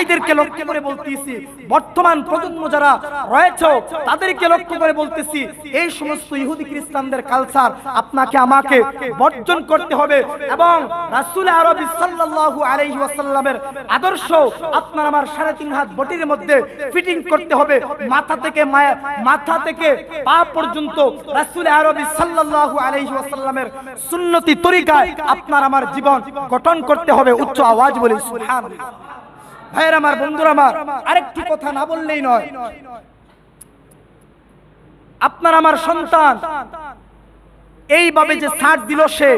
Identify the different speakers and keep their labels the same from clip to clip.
Speaker 1: ভাইদেরকে লক্ষ্য করে বলতেছি, বর্তমান প্রজন্ম যারা রয়েছে তাদেরকে লক্ষ্য করে বলতেছি, এই সমস্ত ইহুদি খ্রিস্টানদের কালচার আপনাকে আমাকে বর্জন করতে হবে এবং রাসূল আরবি সাল্লাল্লাহু আলাইহি ওয়াসাল্লামের আদর্শ আপনার আমার 3.5 হাত বটির মধ্যে ফিটিং করতে হবে। মাথা থেকে পা পর্যন্ত রাসূল আরবি সাল্লাল্লাহু আলাইহি ওয়াসাল্লামের সুন্নতি তরিকায় আপনার আমার জীবন গঠন করতে হবে। উচ্চ আওয়াজ বলি সুবহানাল্লাহ। ভাইরা আমার, বন্ধুরা আমার, আরেকটি কথা না বললেই নয়। আপনার আমার সন্তান এইভাবে যে ছাড় দিল, সে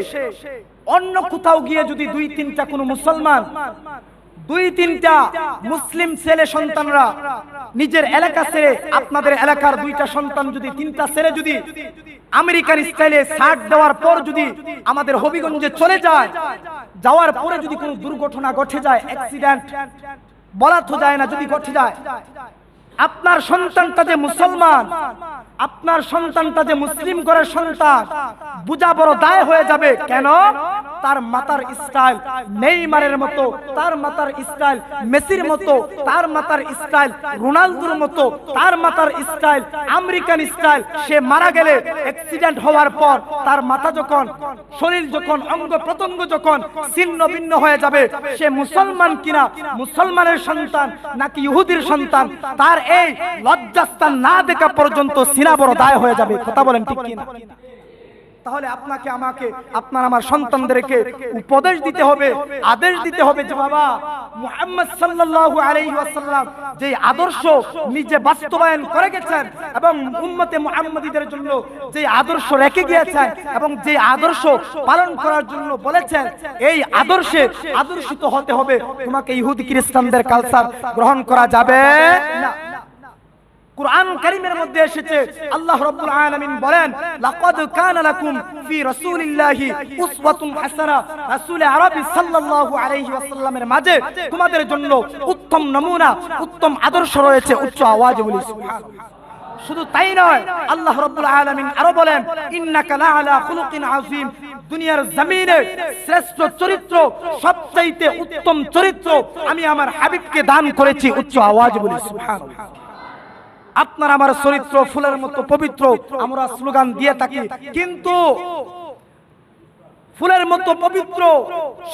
Speaker 1: অন্য কোথাও গিয়ে যদি 2-3টা কোনো মুসলমান, 2-3টা মুসলিম ছেলে সন্তানরা নিজের এলাকা ছেড়ে, আপনাদের এলাকার 2টা সন্তান যদি 3টা ছেলে যদি আমেরিকান স্টাইলে ছাড় দেওয়ার পর যদি আমাদের হবিগঞ্জে চলে যায়, যাওয়ার পরে যদি কোনো দুর্ঘটনা ঘটে যায়, অ্যাক্সিডেন্ট বলা তো যায় না, যদি ঘটে যায়, আপনার সন্তানটা যে মুসলমান, আপনার সন্তানটা যে মুসলিম ঘরের সন্তান, বুঝা বড় দায় হয়ে যাবে। কেন? তার মাতার স্টাইল নেইমারের মতো, তার মাতার স্টাইল মেসির মতো, তার মাতার স্টাইল রোনালদোর মতো, তার মাতার স্টাইল আমেরিকান স্টাইল। সে মারা গেলে, অ্যাক্সিডেন্ট হওয়ার পর তার মাথা যখন, শরীর যখন, অঙ্গ প্রত্যঙ্গ যখন ছিন্ন ভিন্ন হয়ে যাবে, সে মুসলমান কিনা, মুসলমানের সন্তান নাকি ইহুদির সন্তান, তার এই লজ্জাস্থান না দেখা পর্যন্ত সিনা বড় দায় হয়ে যাবে। কথা বলেন ঠিক কিনা? তাহলে আপনাকে আমাকে, আপনার আমার সন্তানদেরকে উপদেশ দিতে হবে, আদেশ দিতে হবে যে বাবা, মুহাম্মদ সাল্লাল্লাহু আলাইহি ওয়াসাল্লাম যে আদর্শ নিজে বাস্তবায়ন করে গেছেন এবং উম্মতে মুহাম্মাদীদের জন্য যে আদর্শ রেখে গিয়েছেন এবং যে আদর্শ পালন করার জন্য বলেছেন, এই আদর্শে আদর্শিত হতে হবে। তোমাকে ইহুদি খ্রিস্টানদের কালচার গ্রহণ করা যাবে না। কুরআন কারীমের মধ্যে এসেছে, আল্লাহ রাব্বুল আলামিন বলেন, লাকাদ কানা লাকুম ফি রাসূলিল্লাহি উসওয়াতুন হাসানাহ। রাসূল আরবি সাল্লাল্লাহু আলাইহি ওয়াসাল্লামের মাঝে তোমাদের জন্য উত্তম নমুনা, উত্তম আদর্শ রয়েছে। উচ্চ আওয়াজে বলি সুবহানাল্লাহ। শুধু তাই নয়, আল্লাহ রাব্বুল আলামিন আরো বলেন, ইন্নাকা লাআলা খুলুকিন আযীম। দুনিয়ার জমিনে শ্রেষ্ঠ চরিত্র, সবচাইতে উত্তম চরিত্র আমি আমার হাবিবকে দান করেছি। উচ্চ আওয়াজে বলি সুবহানাল্লাহ। আপনার আমার চরিত্র ফুলের মতো পবিত্র, আমরা স্লোগান দিয়ে থাকি, কিন্তু ফুলের মতো পবিত্র,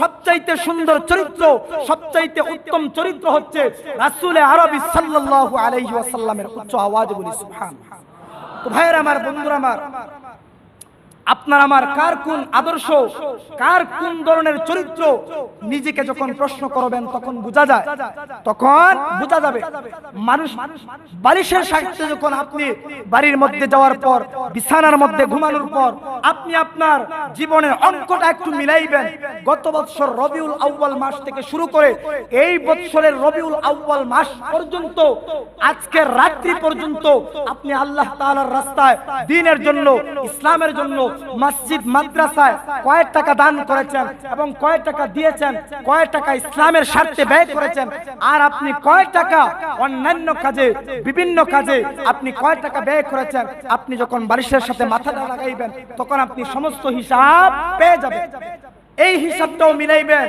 Speaker 1: সবচাইতে সুন্দর চরিত্র, সবচাইতে উত্তম চরিত্র হচ্ছে রাসূল আরবি সাল্লাল্লাহু আলাইহি ওয়াসাল্লামের। উচ্চ আওয়াজে বলি সুবহানাল্লাহ। তো ভাইরা আমার, বন্ধুরা আমার, আপনার আমার কার কোন আদর্শ, কার কোন ধরনের চরিত্র, নিজেকে যখন প্রশ্ন করবেন তখন বোঝা যায়, তখন বোঝা যাবে। মানুষ বালিশের সাথে যখন আপনি বাড়ির মধ্যে যাওয়ার পর, বিছানার মধ্যে ঘুমানোর পর আপনি আপনার জীবনের অঙ্কটা একটু মিলাইবেন। গত বছর রবিউল আউয়াল মাস থেকে শুরু করে এই বছরের রবিউল আউয়াল মাস পর্যন্ত, আজকের রাত্রি পর্যন্ত আপনি আল্লাহ তাআলার রাস্তায়, দ্বীনের জন্য, ইসলামের জন্য, মসজিদ মাদ্রাসায় কয় টাকা দান করেছেন এবং কয় টাকা দিয়েছেন, কয় টাকা ইসলামের স্বার্থে ব্যয় করেছেন, আর আপনি কয় টাকা অন্যান্য কাজে, বিভিন্ন কাজে আপনি কয় টাকা ব্যয় করেছেন। আপনি যখন বালিশের সাথে মাথাটা লাগাইবেন তখন আপনি সমস্ত হিসাব পেয়ে যাবেন। এই হিসাবটাও মিলাইবেন।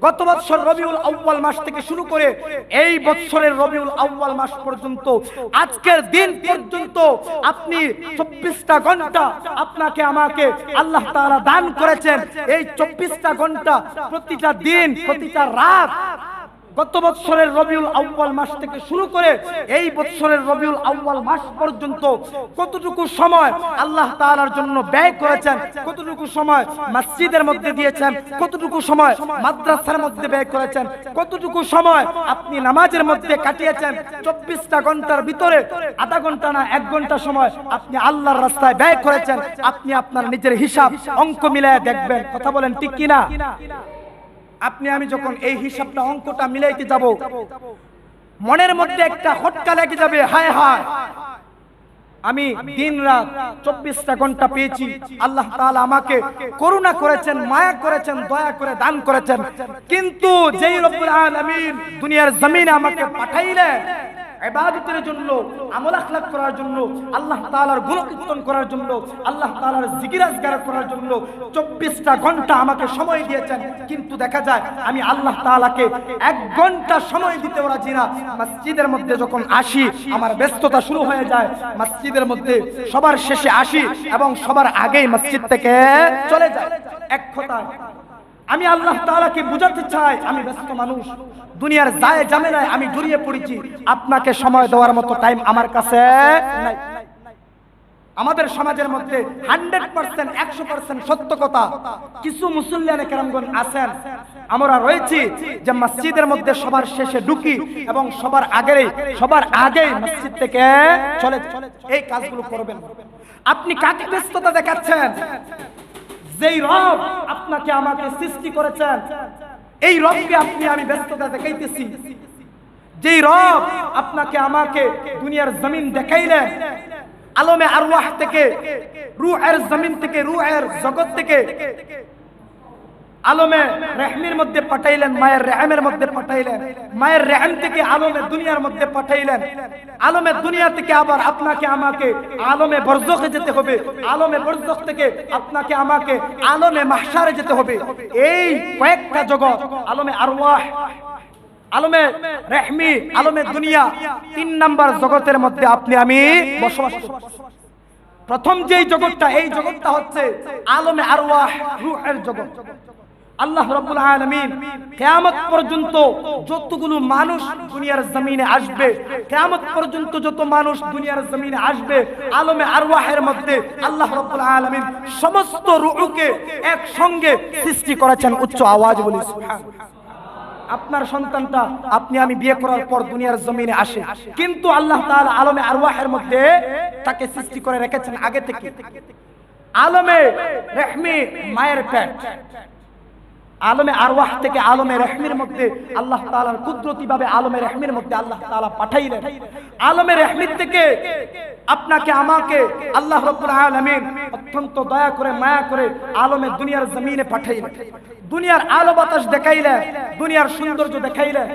Speaker 1: গত বছর রবিউল আউয়াল মাস থেকে শুরু করে এই বছরের রবিউল আউয়াল মাস পর্যন্ত, আজকের দিন পর্যন্ত আপনি 24টা ঘন্টা আপনাকে আমাকে আল্লাহ তাআলা দান করেছেন। এই 24টা ঘন্টা, প্রতিটা দিন, প্রতিটা রাত, গত বছরের রবিউল আউয়াল মাস থেকে শুরু করে এই বছরের রবিউল আউয়াল মাস পর্যন্ত কতটুকু সময় আল্লাহ তাআলার জন্য ব্যয় করেছেন, কতটুকু সময় মসজিদের মধ্যে দিয়েছেন, কতটুকু সময় মাদ্রাসার মধ্যে ব্যয় করেছেন, কতটুকু সময় আপনি নামাজের মধ্যে কাটিয়েছেন। 24টা ঘন্টার ভিতরে আধা ঘন্টা না 1 ঘন্টা সময় আপনি আল্লাহর রাস্তায় ব্যয় করেছেন। আপনি আপনার নিজের হিসাব অঙ্ক মিলায় দেখবেন। কথা বলেন ঠিক কিনা? আপনি আমি যখন এই হিসাবটা, অঙ্কটা মিলাইতে যাব, মনের মধ্যে একটা খটকা লেগে যাবে, হায় হায়, আমি দিন রাত 24টা ঘন্টা পেয়েছি, আল্লাহ তাআলা আমাকে করুণা করেছেন, মায়া করেছেন, দয়া করে দান করেছেন, কিন্তু যেই রব্বুল আলামিন দুনিয়ার জমিনে আমাকে পাঠাইলেন, ইবাদতের জন্য, আমল আখলাক করার জন্য, আল্লাহ তাআলার গুণকীর্তন করার জন্য, আল্লাহ তাআলার জিকির আজকার করার জন্য 24টা ঘন্টা আমাকে সময় দিয়েছেন, কিন্তু দেখা যায় আমি আল্লাহ তাআলাকে 1 ঘন্টা সময় দিতে রাজি না। মসজিদের মধ্যে যখন আসি আমার ব্যস্ততা শুরু হয়ে যায়, মসজিদের মধ্যে সবার শেষে আসি এবং সবার আগেই মসজিদ থেকে চলে যাই। এক কথায় আমি আল্লাহ তাআলাকে বুঝাতে চাই আমি ব্যস্ত মানুষ, দুনিয়ার যায় ঝামেলায় আমি জড়িয়ে পড়েছি, আপনাকে সময় দেওয়ার মতো টাইম আমার কাছে নাই। আমাদের সমাজের মধ্যে 100% 100% সত্য কথা, কিছু মুসল্লিয়ানে কেরামগণ আছেন, আমরা রয়েছি যে মসজিদের মধ্যে সবার শেষে ঢুকি এবং সবার আগেই মসজিদ থেকে চলে। এই কাজগুলো করবেন। আপনি কাকে ব্যস্ততা দেখাচ্ছেন? যেই রব আপনাকে আমাকে সৃষ্টি করেছেন, এই রবকে আমি ব্যস্ততা দেখাইতেছি। যেই রব আপনাকে আমাকে দুনিয়ার জমিন দেখাইলেন, আলমে আরওয়াহ থেকে, রূহের জমিন থেকে, রূহের জগৎ থেকে আলমে রহমের মধ্যে পাঠাইলেন, মায়ের রহমের মধ্যে পাঠাইলেন, মায়ের রহম থেকে আলমে দুনিয়ার মধ্যে পাঠাইলেন, আলমে দুনিয়া থেকে আবার আপনাকে আমাকে আলমে বরজখে যেতে হবে, আলমে বরজখ থেকে আপনাকে আমাকে আলমে মাহশারে যেতে হবে। এই কয়েকটা জগৎ, আলমে আরওয়াহ, আলমে রহমি, আলমে দুনিয়া, 3 নাম্বার জগতের মধ্যে আপনি আমি বসবাস করি। প্রথম যেই জগৎটা, এই জগৎটা হচ্ছে আলমে আরওয়াহ, রূহের জগৎ। আল্লাহ রাব্বুল আলামিন কিয়ামত পর্যন্ত যতগুলো মানুষ দুনিয়ার জমিনে আসবে, কিয়ামত পর্যন্ত যত মানুষ দুনিয়ার জমিনে আসবে, আলমে আরওয়াহের মধ্যে আল্লাহ রাব্বুল আলামিন সমস্ত রূহকে একসঙ্গে সৃষ্টি করেছেন। উচ্চ আওয়াজ বলি সুবহানাল্লাহ। আপনার সন্তানটা আপনি আমি বিয়ে করার পর দুনিয়ার জমিনে আসে, কিন্তু আল্লাহ তাআলা আলমে আরওয়াহের মধ্যে তাকে সৃষ্টি করে রেখেছেন আগে থেকে। আলমে রহমি, মায়ের পেট, আলমে আরওয়াহ থেকে আলমে রহমির মধ্যে আল্লাহ তাআলার কুদরতি ভাবে আলমে রহমির মধ্যে আল্লাহ তাআলা পাঠাইলেন। আলমে রহমির থেকে আপনাকে আমাকে আল্লাহ রাব্বুল আলামিন অত্যন্ত দয়া করে মায়া করে আলমে দুনিয়ার জমিনে পাঠাইলেন। দুনিয়ার আলো বাতাস দেখাইলেন, দুনিয়ার সৌন্দর্য দেখাইলেন,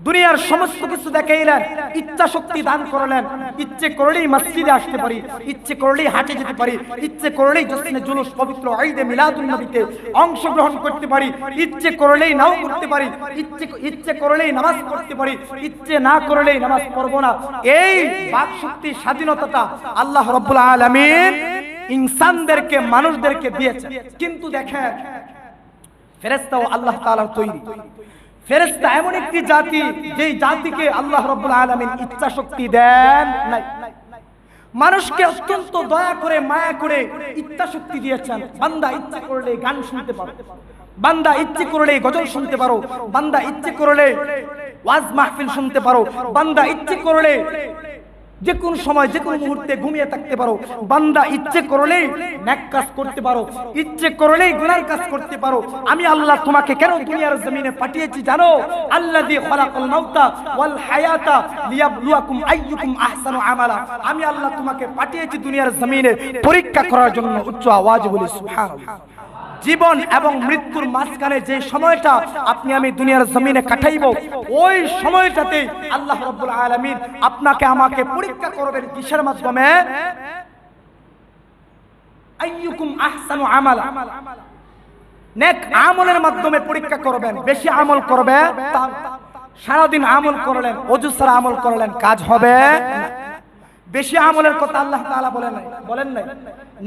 Speaker 1: দুনিয়ার সমস্ত কিছু দেখাইলেন, ইচ্ছা শক্তি দান করলেন। ইচ্ছে করলেই মসজিদে আসতে পারি, ইচ্ছে করলেই হাটে যেতে পারি, ইচ্ছে করলেই জশ্নে জুলুস পবিত্র ঈদে মিলাদুন নবীতে অংশগ্রহণ করতে পারি, ইচ্ছে করলেই নাও করতে পারি, ইচ্ছে করলেই নামাজ পড়তে পারি, ইচ্ছে না করলেই নামাজ পড়ব না। এই বাক শক্তি, স্বাধীনতাটা আল্লাহ রাব্বুল আলামিন ইনসানদেরকে, মানুষদেরকে দিয়েছেন। কিন্তু দেখেন, ফেরেশতাও আল্লাহ তাআলার তৈরি। ফেরেশতা এমন একটি জাতি, যেই জাতিকে আল্লাহ রাব্বুল আলামিন ইচ্ছা শক্তি দেন নাই। মানুষকে অত্যন্ত দয়া করে মায়া করে ইচ্ছা শক্তি দিয়েছেন। বান্দা ইচ্ছে করলে গান শুনতে পারো, বান্দা ইচ্ছে করলে গজল শুনতে পারো, বান্দা ইচ্ছে করলে ওয়াজ মাহফিল শুনতে পারো, বান্দা ইচ্ছে করলে যে কোন সময় যে কোন মুহূর্তে ঘুমিয়ে থাকতে পারো, বান্দা ইচ্ছে করলেই নেক কাজ করতে পারো, ইচ্ছে করলেই গুনার কাজ করতে পারো। আমি আল্লাহ তোমাকে কেন দুনিয়ার জমিনে পাঠিয়েছি জানো? আল্লাযী খালাকাল মাউতা ওয়াল হায়াতা লিয়াবলুয়াকুম আইয়ুকুম আহসানু আমালা। আমি আল্লাহ তোমাকে পাঠিয়েছি দুনিয়ার জমিনে পরীক্ষা করার জন্য। উচ্চ আওয়াজে বলি সুবহানাল্লাহ। জীবন এবং মৃত্যুর মাঝখানে যে সময়টা আপনি আমি দুনিয়ার জমিনে কাটাইব, ওই সময়টাতে আল্লাহ রাব্বুল আলামিন আপনাকে আমাকে পরীক্ষা করবেন কিসের মাধ্যমে? আইয়ুকুম আহসানু আমালা, নেক আমলের মাধ্যমে পরীক্ষা করবেন। বেশি আমল করবে, সারাদিন আমল করলেন, ওযু ছাড়া আমল করলেন, কাজ হবে না। বেশি আমলের কথা আল্লাহ তাআলা বলেন নাই।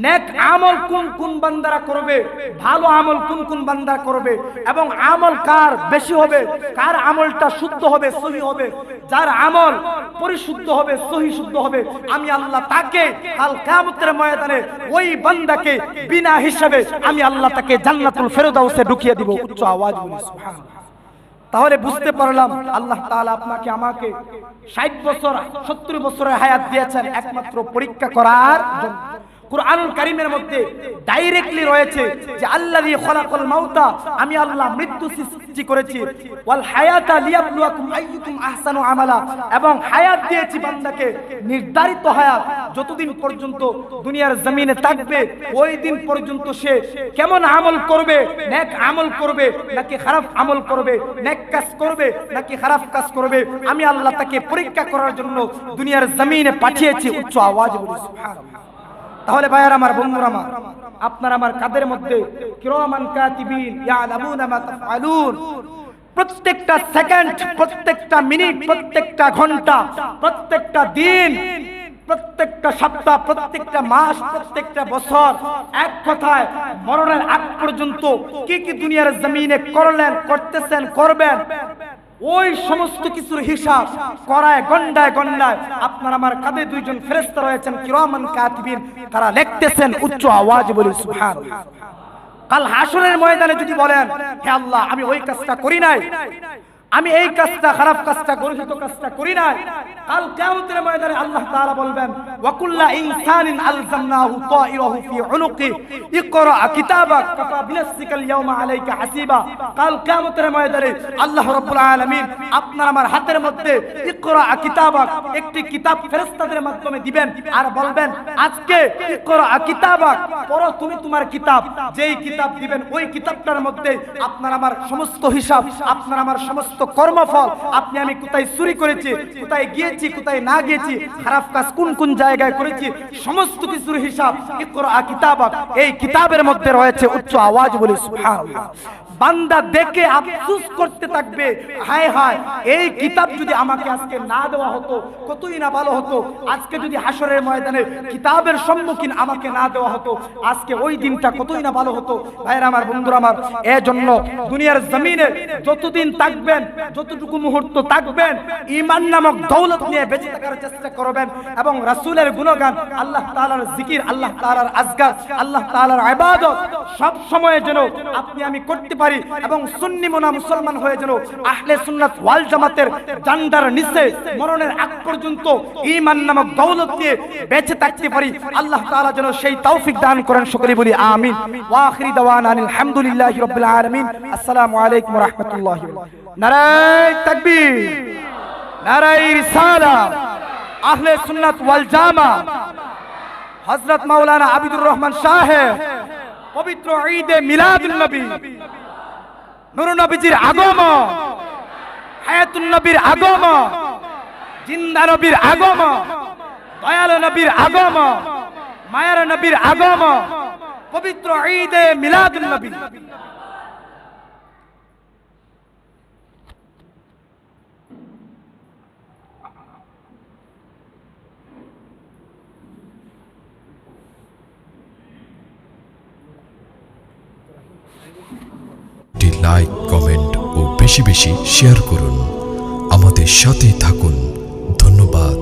Speaker 1: নেক আমল কোন কোন বান্দারা করবে, ভালো আমল কোন কোন বান্দারা করবে, এবং আমল কার বেশি হবে, কার আমলটা শুদ্ধ হবে, সহি হবে, যার আমল পরিশুদ্ধ হবে, সহি শুদ্ধ হবে, আমি আল্লাহ তাকে কাল কিয়ামতের ময়দানে ওই বান্দাকে বিনা হিসাবে আমি আল্লাহ তাকে জান্নাতুল ফেরদাউসে ঢুকিয়ে দিব। উচ্চ আওয়াজ বলি সুবহানাল্লাহ। তাহলে বুঝতে পারলাম আল্লাহ তাআলা আপনাকে আমাকে 60 বছর 70 বছরের হায়াত দিয়েছেন একমাত্র পরীক্ষা করার জন্য। কুরআনুল কারীমের মধ্যে ডাইরেক্টলি রয়েছে যে আল্লাযী খলাকাল মাউতা, আমি আল্লাহ মৃত্যু সৃষ্টি করেছি, ওয়াল হায়াতা লিয়াবলুয়াকুম আইয়ুকুম আহসানু আমালা, এবং হায়াত দিয়েছি বান্দাকে, নির্ধারিত হায়াত যতদিন পর্যন্ত দুনিয়ার জমিনে থাকবে ওই দিন পর্যন্ত সে কেমন আমল করবে, নেক আমল করবে নাকি খারাপ আমল করবে, নেক কাজ করবে নাকি খারাপ কাজ করবে, আমি আল্লাহ তাকে পরীক্ষা করার জন্য দুনিয়ার জমিনে পাঠিয়েছি। উচ্চ আওয়াজে বলি সুবহানাল্লাহ। তাহলে ভাইয়ার আমার, বন্ধুরা আমার, আপনার আমার কাদের মধ্যে কিরামান কাতিবিন ইয়ালামুনা মা তাফআলুন, প্রত্যেকটা সেকেন্ড, প্রত্যেকটা মিনিট, প্রত্যেকটা ঘন্টা, প্রত্যেকটা দিন, প্রত্যেকটা সপ্তাহ, প্রত্যেকটা মাস, প্রত্যেকটা বছর, এক কথায় মরণের আগ পর্যন্ত কি কি দুনিয়ার জমিনে করলেন, করতেছেন, করবেন, ওই সমস্ত কিছুর হিসাব করায় গন্ডায় গন্ডায় আপনার আমার কাঁধে দুইজন ফেরেশতা রয়েছেন কিরামান কাতিবিন, তারা লিখতেছেন। উচ্চ আওয়াজে বলি সুবহানাল্লাহ। কাল হাসরের ময়দানে যদি বলেন, হে আল্লাহ আমি ওই কাজটা করি নাই, আমি এই কাজটা, খারাপ কাজটা, গর্হিত কাজটা করি নাই, কাল কিয়ামতের ময়দানে আল্লাহ তাআলা বলবেন ওয়াকুল্লা ইনসানিন আলজামনাহু তাইরাহু ফি উনুকি ইকরা কিতাবাক কাফা বিনাফসিকাল ইয়াওমা আলাইকা হাসিবা। কাল কিয়ামতের ময়দানে আল্লাহ রাব্বুল আলামিন আপনার আমার হাতের মধ্যে ইকরা কিতাবাক, একটি কিতাব ফেরেশতাদের মাধ্যমে দিবেন আর বলবেন আজকে ইকরা কিতাবাক, পড়ো তুমি তোমার কিতাব। যেই কিতাব দিবেন ওই কিতাবটার মধ্যে আপনার আমার সমস্ত হিসাব, আপনার আমার সমস্ত কর্মফল, আপনি আমি কোথায় চুরি করেছি, কোথায় গিয়েছি, কোথায় না গিয়েছি, খারাপ কাজ কোন কোন জায়গায় করেছি, সমস্ত কিছুর হিসাব ইকরা কিতাবাক, এই কিতাবের মধ্যে রয়েছে। উচ্চ আওয়াজ বলি সুবহানাল্লাহ। বান্দা দেখে আফসোস করতে থাকবে, হায় হায় এই কিতাব যদি আমাকে আজকে না দেওয়া হতো কতই না ভালো হতো, আজকে যদি হাসরের ময়দানে কিতাবের সম্মুখীন আমাকে না দেওয়া হতো আজকে ওই দিনটা কতই না ভালো হতো। ভাইরা আমার, বন্ধুরা আমার, এজন্য দুনিয়ার জমিনে যতদিন থাকবেন, যতটুকু মুহূর্ত থাকবেন, ঈমান নামক দৌলত নিয়ে বেঁচে থাকার চেষ্টা করবেন এবং রাসূলের গুণগান, আল্লাহ তাআলার জিকির, আল্লাহ তাআলার আজকার, আল্লাহ তাআলার ইবাদত সব সময় যেন আপনি আমি করতে পারি এবং সুন্নি মোনা মুসলমান হয়ে যেন আহলে সুন্নাত ওয়াল জামাতের জান্ডার নিচে মরণের আগ পর্যন্ত ঈমান নামক দৌলত নিয়ে বেঁচে থাকতে পারি। আল্লাহ তাআলা যেন সেই তৌফিক দান করেন, সকলে বলি আমিন। ওয়া আখিরি দাওয়ানা আলহামদুলিল্লাহি রাব্বিল আলামিন। আসসালামু আলাইকুম ওয়া রাহমাতুল্লাহি ওয়া বারাকাতুহু। নারায়ে তাকবীর, নারায়ে রিসালাত, আহলে সুন্নাত ওয়াল জামা, হযরত মাওলানা আবিদুর রহমান সাহেব, পবিত্র ঈদে মিলাদুন নবী, নূর নবীজির আগমন, হায়াতুন নবীর আগমন, জিন্দা নবীর আগমন, দয়ালু নবীর আগমন, মায়ার নবীর আগমন, পবিত্র ঈদে মিলাদুন নবী।
Speaker 2: লাইক, কমেন্ট ও বেশি বেশি শেয়ার করুন। আমাদের সাথে থাকুন। ধন্যবাদ।